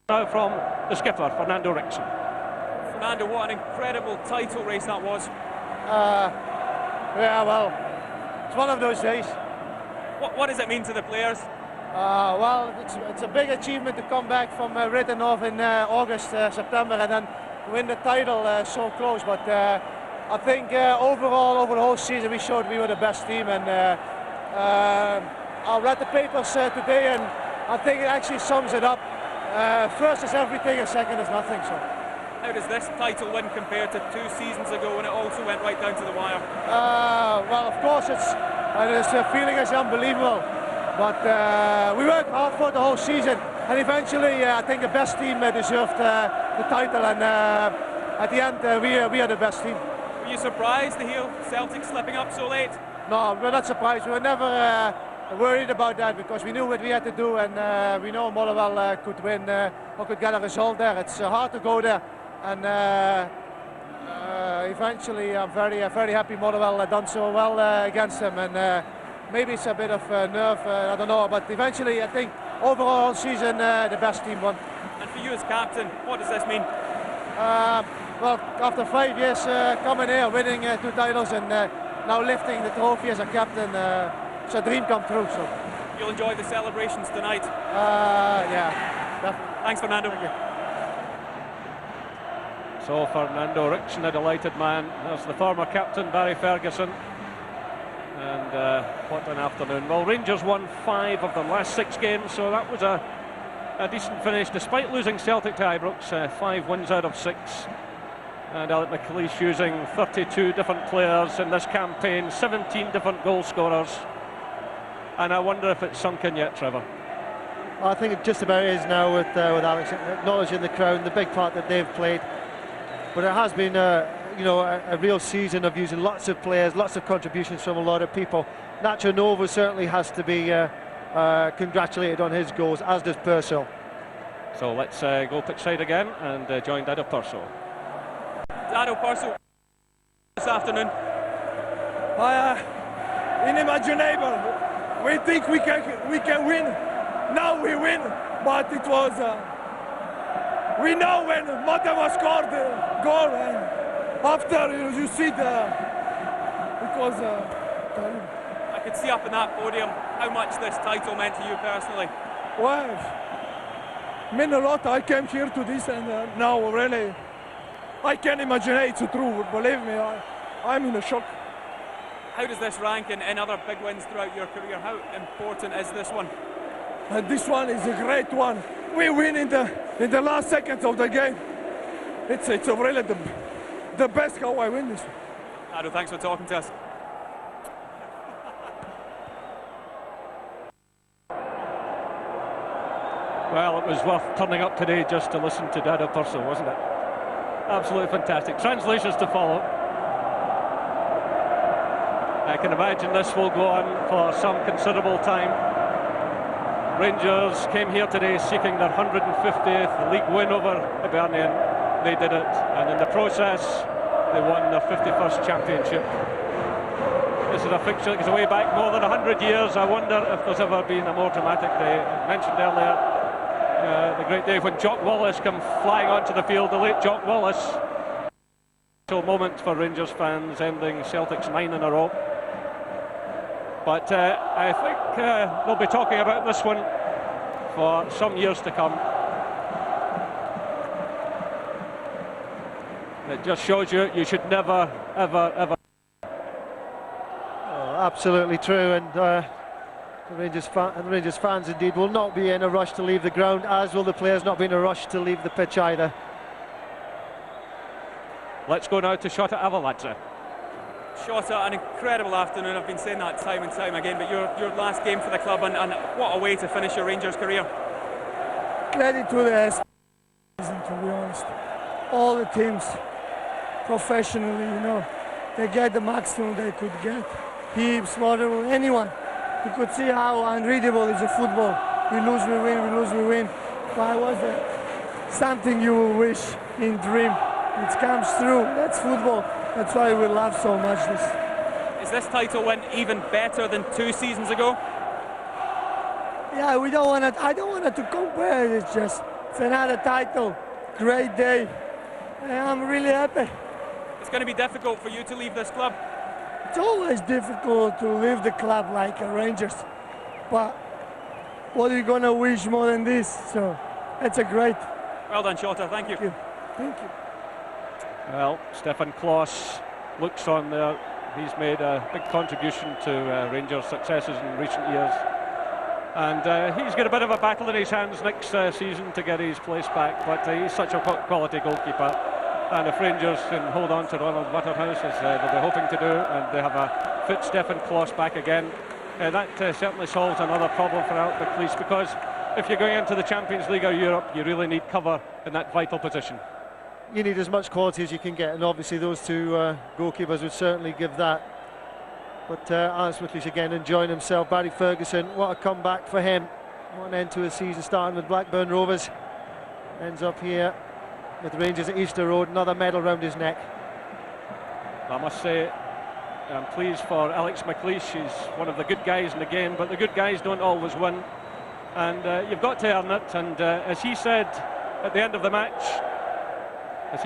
now from the skipper, Fernando Rickson. Fernando, what an incredible title race that was. Yeah, well, it's one of those days. What does it mean to the players? Well, it's a big achievement to come back from written off in August, September, and then win the title so close. But I think overall, over the whole season, we showed we were the best team. And I read the papers today, and I think it actually sums it up. First is everything, and second is nothing. So. How does this title win compare to 2 seasons ago when it also went right down to the wire? Well, of course, the feeling is unbelievable. But we worked hard for the whole season, and eventually I think the best team deserved the title, and at the end we are the best team. Were you surprised to hear Celtic slipping up so late? No, we're not surprised. We were never worried about that, because we knew what we had to do, and we know Motherwell could win or could get a result there. It's hard to go there, and eventually I'm very happy Motherwell done so well against them, and maybe it's a bit of nerve, I don't know, but eventually I think overall season the best team won. And for you as captain, what does this mean? Well, after 5 years coming here, winning 2 titles, and now lifting the trophy as a captain, it's a dream come true. So you'll enjoy the celebrations tonight. Yeah. Thanks, Fernando. Thank you. So Fernando Rickson, a delighted man. There's the former captain, Barry Ferguson. And what an afternoon. Well, Rangers won 5 of the last 6 games, so that was a decent finish, despite losing Celtic to Ibrox. 5 wins out of 6. And Alec McLeish using 32 different players in this campaign, 17 different goal scorers. And I wonder if it's sunk in yet, Trevor. I think it just about is now with Alex acknowledging the crowd, the big part that they've played. But it has been a real season of using lots of players, lots of contributions from a lot of people. Nacho Novo certainly has to be congratulated on his goals, as does Purcell. So let's go pitch side again and join Dado Purcell. Dado Purcell this afternoon. Unimaginable. We think we can win. Now we win, but it was. We know when Motherwell scored the goal, and after you see it was. I could see up in that podium how much this title meant to you personally. Well, it meant a lot. I came here to this, and now really, I can't imagine it's true. Believe me, I'm in a shock. How does this rank in other big wins throughout your career? How important is this one? This one is a great one. We win in the last seconds of the game. It's really the best how I win this. Ado, thanks for talking to us. Well, it was worth turning up today just to listen to Dado Purcell, wasn't it? Absolutely fantastic. Translations to follow. I can imagine this will go on for some considerable time. Rangers came here today seeking their 150th league win over Hibernian. They did it, and in the process they won their 51st championship. This is a fixture that goes way back more than 100 years. I wonder if there's ever been a more dramatic day. I mentioned earlier the great day when Jock Wallace came flying onto the field, the late Jock Wallace. Moment for Rangers fans, ending Celtic's 9 in a row. But I think they'll be talking about this one for some years to come. It just shows you should never, ever. Oh, absolutely true, and the Rangers fans indeed will not be in a rush to leave the ground, as will the players not be in a rush to leave the pitch either. Let's go now to Shota Avaladze. Shota, an incredible afternoon. I've been saying that time and time again, but your last game for the club, and what a way to finish your Rangers career. Credit to the season, to be honest. all the teams professionally, you know. They get the maximum they could get. Hibs, Motherwell, anyone. You could see how unreadable is the football. We lose, we win, we lose, we win. Why was that? Something you will wish in dream. It comes through. That's football. That's why we love so much this. Is this title win even better than 2 seasons ago? Yeah, we don't want to. I don't want to compare. It's another title. Great day. And I'm really happy. It's going to be difficult for you to leave this club. It's always difficult to leave the club like Rangers, but what are you going to wish more than this? So that's a great. Well done, Shota. Thank you. Thank you. Well, Stefan Klos looks on there. He's made a big contribution to Rangers' successes in recent years. And he's got a bit of a battle in his hands next season to get his place back, but he's such a quality goalkeeper. And if Rangers can hold on to Ronald Waterhouse, as they'll be hoping to do, and they have a fit Stefan Klos back again, that certainly solves another problem for Alec McLeish, because if you're going into the Champions League or Europe, you really need cover in that vital position. You need as much quality as you can get, and obviously those two goalkeepers would certainly give that. But Alex McLeish again enjoying himself. Barry Ferguson, what a comeback for him. What an end to his season, starting with Blackburn Rovers. Ends up here with Rangers at Easter Road, another medal round his neck. I must say, I'm pleased for Alex McLeish. He's one of the good guys in the game, but the good guys don't always win. And you've got to earn it. And as he said at the end of the match, if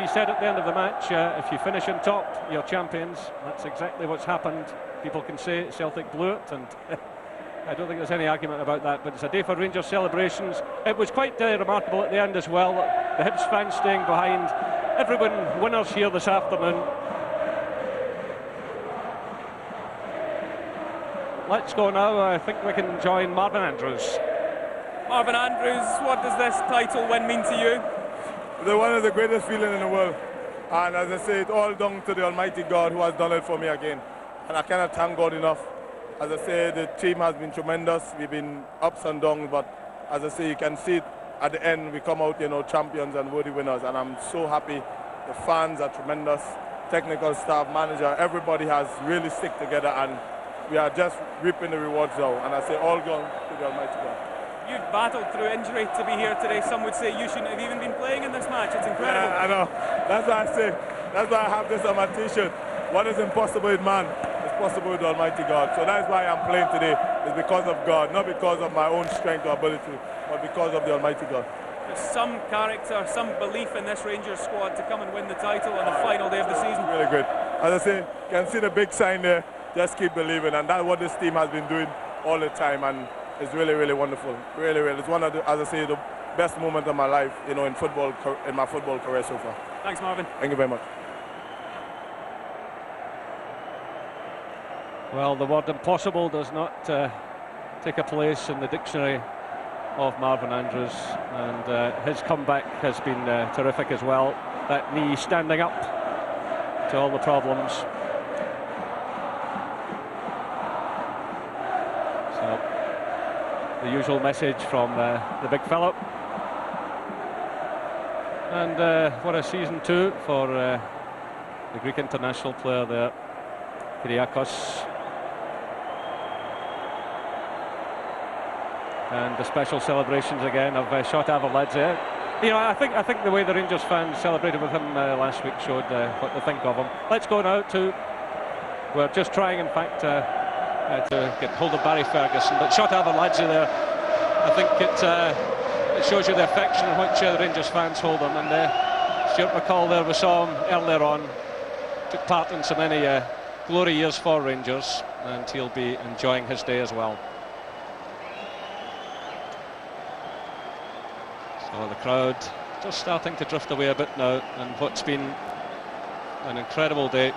you finish on top, you're champions. That's exactly what's happened. People can say Celtic blew it, and I don't think there's any argument about that, but it's a day for Rangers celebrations. It was quite remarkable at the end as well. The Hibs fans staying behind. Everyone winners here this afternoon. Let's go now. I think we can join Marvin Andrews. Marvin Andrews, what does this title win mean to you? They're one of the greatest feelings in the world. And as I say, it's all down to the Almighty God who has done it for me again. And I cannot thank God enough. As I say, the team has been tremendous. We've been ups and downs, but as I say, you can see it at the end, we come out, champions and worthy winners. And I'm so happy. The fans are tremendous. Technical staff, manager, everybody has really stick together, and we are just reaping the rewards now. And I say, all gone to the Almighty God. You've battled through injury to be here today. Some would say you shouldn't have even been playing in this match. It's incredible. Yeah, I know. That's why I say, that's why I have this on my t-shirt. What is impossible with man is possible with the Almighty God. So that's why I'm playing today. It's because of God, not because of my own strength or ability, but because of the Almighty God. There's some character, some belief in this Rangers squad to come and win the title on the final day of the season. Really good. As I say, you can see the big sign there. Just keep believing, and that's what this team has been doing all the time. And it's really, really wonderful. Really, really. It's one of the, as I say, the best moments of my life, in football, in my football career so far. Thanks, Marvin. Thank you very much. Well, the word impossible does not take a place in the dictionary of Marvin Andrews, and his comeback has been terrific as well. That knee standing up to all the problems. The usual message from the big fellow, and what a season 2 for the Greek international player there, Kyriakos, and the special celebrations again of Shota Arveladze. I think the way the Rangers fans celebrated with him last week showed what they think of him. Let's go now to, we're just trying in fact to get hold of Barry Ferguson, but Shota Arveladze there, I think it shows you the affection in which the Rangers fans hold him. And Stuart McCall there, we saw him earlier on, took part in so many glory years for Rangers, and he'll be enjoying his day as well. So the crowd just starting to drift away a bit now, and what's been an incredible day.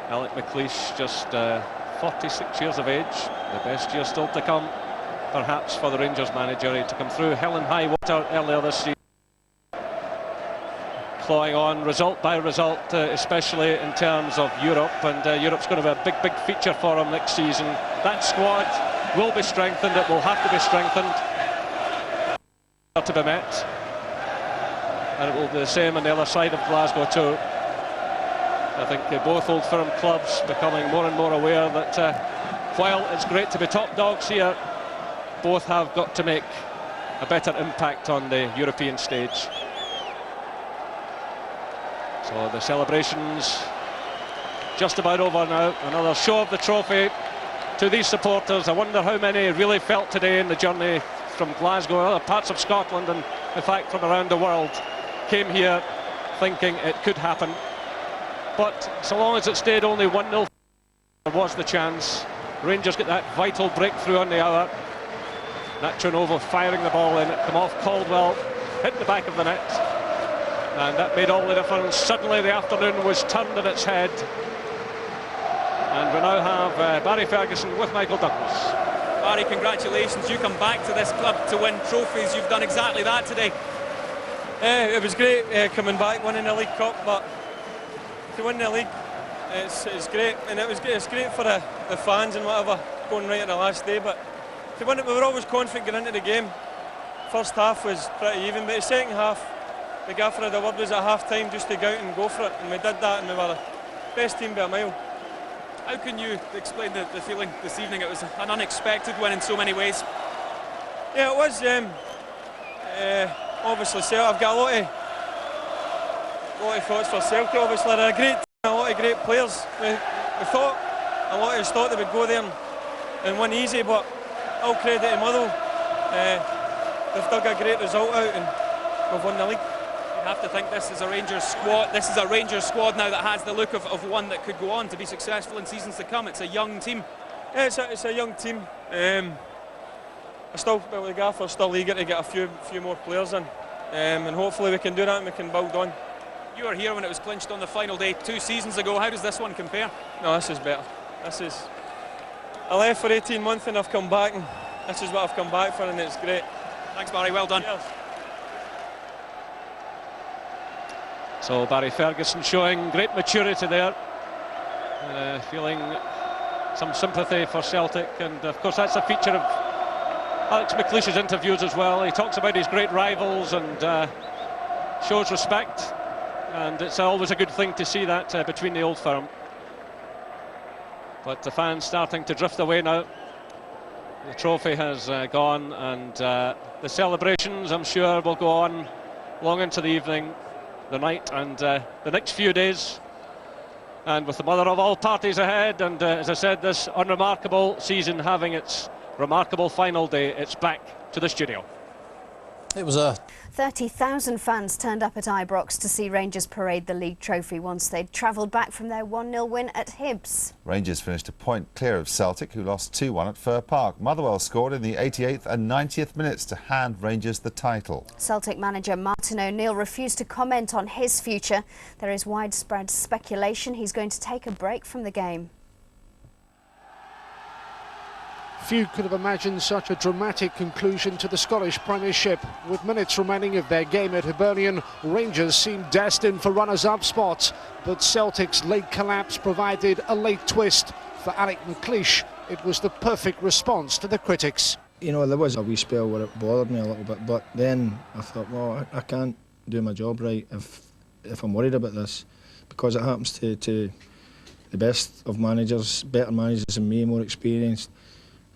Alec McLeish, just 46 years of age, the best year still to come, perhaps, for the Rangers manager. He had to come through hell and high water earlier this season, clawing on result by result, especially in terms of Europe, and Europe's going to be a big feature for him next season. That squad will be strengthened, it will have to be strengthened. to be met, and it will be the same on the other side of Glasgow too. I think both Old Firm clubs becoming more and more aware that while it's great to be top dogs here, both have got to make a better impact on the European stage. So the celebrations just about over now. Another show of the trophy to these supporters. I wonder how many really felt today in the journey from Glasgow, other parts of Scotland, and in fact from around the world, came here thinking it could happen. But so long as it stayed only 1-0, there was the chance. Rangers get that vital breakthrough on the hour. Nacho Novo firing the ball in, it come off Caldwell, hit the back of the net, and that made all the difference. Suddenly the afternoon was turned on its head, and we now have Barry Ferguson with Michael Douglas. Barry, congratulations, you come back to this club to win trophies. You've done exactly that today. It was great coming back, winning the League Cup, but to win the league, it's great, and it's great for the fans and whatever, going right at the last day. But to win it, we were always confident going into the game. First half was pretty even, but the second half, the gaffer had the word was at half time just to go out and go for it, and we did that, and we were the best team by a mile. How can you explain the feeling this evening? It was an unexpected win in so many ways. Yeah, it was. Obviously, I've got a lot of thoughts for Celtic. Obviously, they're a great team, a lot of great players. We thought, a lot of us thought they would go there and win easy, but all credit to Motherwell. They've dug a great result out and we've won the league. You have to think this is a Rangers squad. This is a Rangers squad now that has the look of one that could go on to be successful in seasons to come. It's a young team. Yeah, it's a young team. The gaffer's still eager to get a few more players in, and hopefully we can do that and we can build on. You were here when it was clinched on the final day 2 seasons ago. How does this one compare? No, this is better. I left for 18 months and I've come back, and this is what I've come back for, and it's great. Thanks, Barry, well done. Cheers. So Barry Ferguson showing great maturity there, feeling some sympathy for Celtic, and of course that's a feature of Alex McLeish's interviews as well. He talks about his great rivals and shows respect, and it's always a good thing to see that between the Old Firm. But the fans starting to drift away now. The trophy has gone, and the celebrations, I'm sure, will go on long into the evening, the night, and the next few days. And with the mother of all parties ahead, and as I said, this unremarkable season having its remarkable final day, it's back to the studio. It was a 30,000 fans turned up at Ibrox to see Rangers parade the league trophy once they'd travelled back from their 1-0 win at Hibs. Rangers finished a point clear of Celtic, who lost 2-1 at Fir Park. Motherwell scored in the 88th and 90th minutes to hand Rangers the title. Celtic manager Martin O'Neill refused to comment on his future. There is widespread speculation he's going to take a break from the game. Few could have imagined such a dramatic conclusion to the Scottish Premiership. With minutes remaining of their game at Hibernian, Rangers seemed destined for runners-up spots, but Celtic's late collapse provided a late twist. For Alex McLeish, it was the perfect response to the critics. You know, there was a wee spell where it bothered me a little bit, but then I thought, well, I can't do my job right if I'm worried about this, because it happens to the best of managers, better managers than me, more experienced.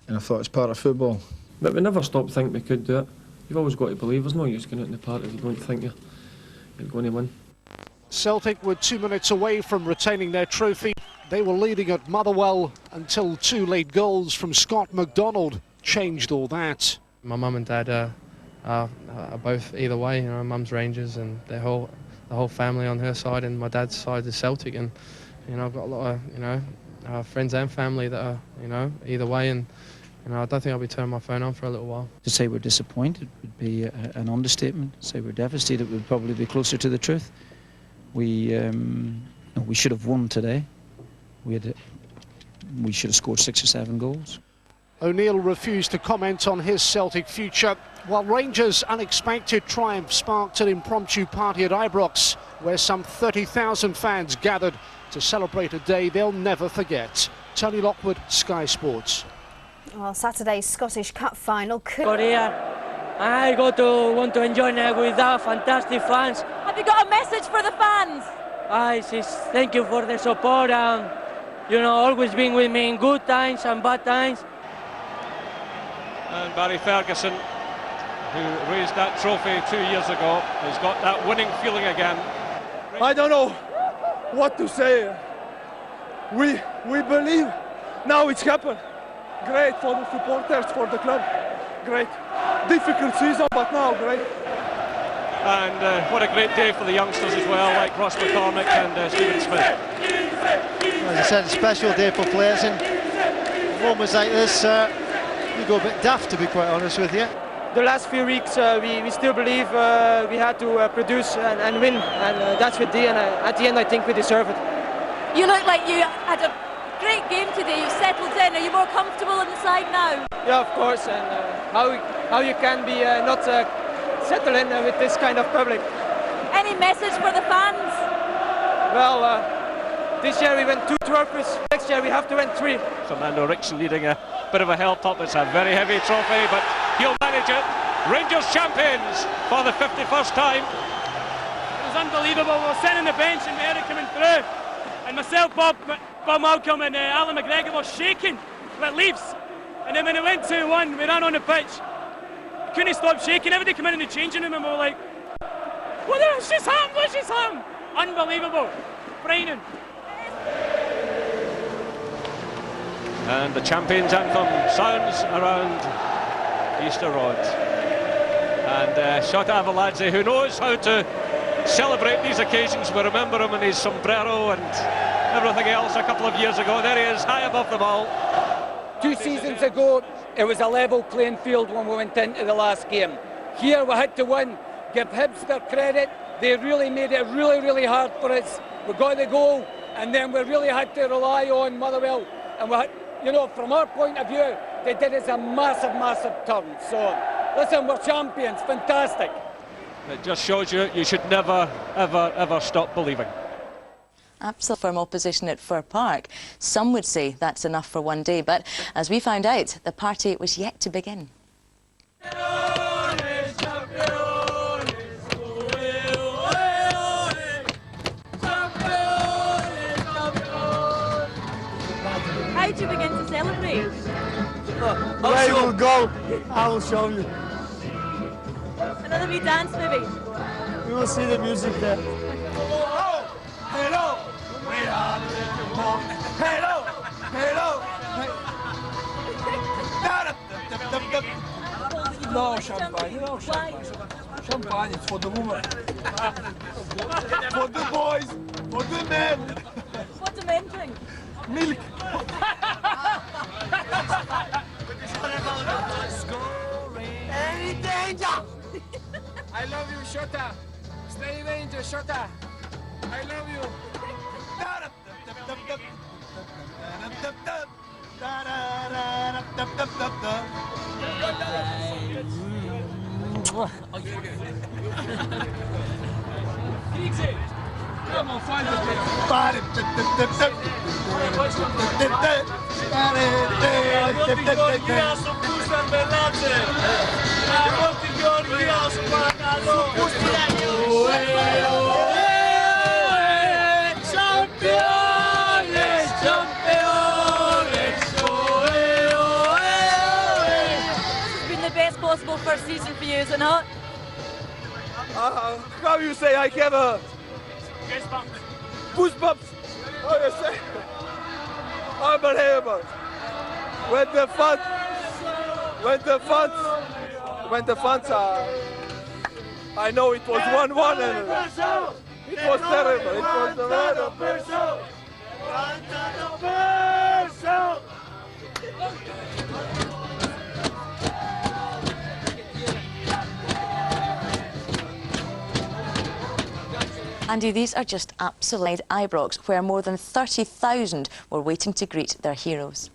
And I thought it's part of football. But we never stopped thinking we could do it. You've always got to believe. There's no use going out in the park if you don't think you're going to win. Celtic were 2 minutes away from retaining their trophy. They were leading at Motherwell until 2 late goals from Scott McDonald changed all that. My mum and dad are both either way. You know, mum's Rangers and the whole family on her side, and my dad's side is Celtic. And you know, I've got a lot of friends and family that are either way, and I don't think I'll be turning my phone on for a little while. To say we're disappointed would be an understatement. To say we're devastated would probably be closer to the truth. We should have won today. We should have scored 6 or 7 goals. O'Neill refused to comment on his Celtic future, while Rangers' unexpected triumph sparked an impromptu party at Ibrox, where some 30,000 fans gathered to celebrate a day they'll never forget. Tony Lockwood, Sky Sports. Well, Saturday's Scottish Cup final could... Got here I want to enjoy with our fantastic fans. Have you got a message for the fans? I say thank you for the support and always being with me in good times and bad times. And Barry Ferguson, who raised that trophy 2 years ago, has got that winning feeling again. I don't know what to say. We believe now it's happened. Great for the supporters, for the club. Great. Difficult season, but now great. And what a great day for the youngsters as well, like Ross McCormick and Stephen Smith. As I said, a special day for players, and moments like this, you go a bit daft, to be quite honest with you. The last few weeks, we still believe we had to produce and win, and that's what they, and at the end I think we deserve it. You look like you had a great game today. You settled in. Are you more comfortable inside now? Yeah, of course. And how you can be not settle in with this kind of public. Any message for the fans? Well, this year we won 2 trophies. Next year we have to win 3. Fernando Rickson needing a bit of a help up. It's a very heavy trophy, but he'll manage it. Rangers champions for the 51st time. It was unbelievable. We were sitting on the bench and we had it coming through. And myself, Bob Malcolm and Alan McGregor were shaking like leaves. And then when it went 2-1, we ran on the pitch. Couldn't stop shaking. Everybody came in the changing room and we were like, what's just happened? What's just happened? Unbelievable. Frightening. And the champions anthem sounds around Easter Road. And Shota Avaladze, who knows how to celebrate these occasions. We remember him in his sombrero and everything else a couple of years ago. There he is, high above them all. 2 seasons ago, it was a level playing field when we went into the last game. Here we had to win. Give Hibs their credit. They really made it really hard for us. We got the goal, and then we really had to rely on Motherwell. And we had, from our point of view, they did us a massive turn. So, listen, we're champions. Fantastic. It just shows you should never, ever stop believing. Absolute firm opposition at Fir Park. Some would say that's enough for one day, but as we found out, the party was yet to begin. How did you begin to celebrate? Where you will go, I will show you. Another wee dance, maybe? You will see the music there. Hello! We are the little boy. Hello! No champagne, no champagne. Champagne, it's for the woman. For the boys, for the men. What do men drink? Milk. Any danger? I love you, Shota. Stay in danger, Shota. I love you. Come on, find the Possible first season for you, is it not? How you say I have a goosebumps? How you say? Unbelievable. When the fans I know it was 1-1 and it was terrible. It was terrible. Andy, these are just absolute Ibrox, where more than 30,000 were waiting to greet their heroes.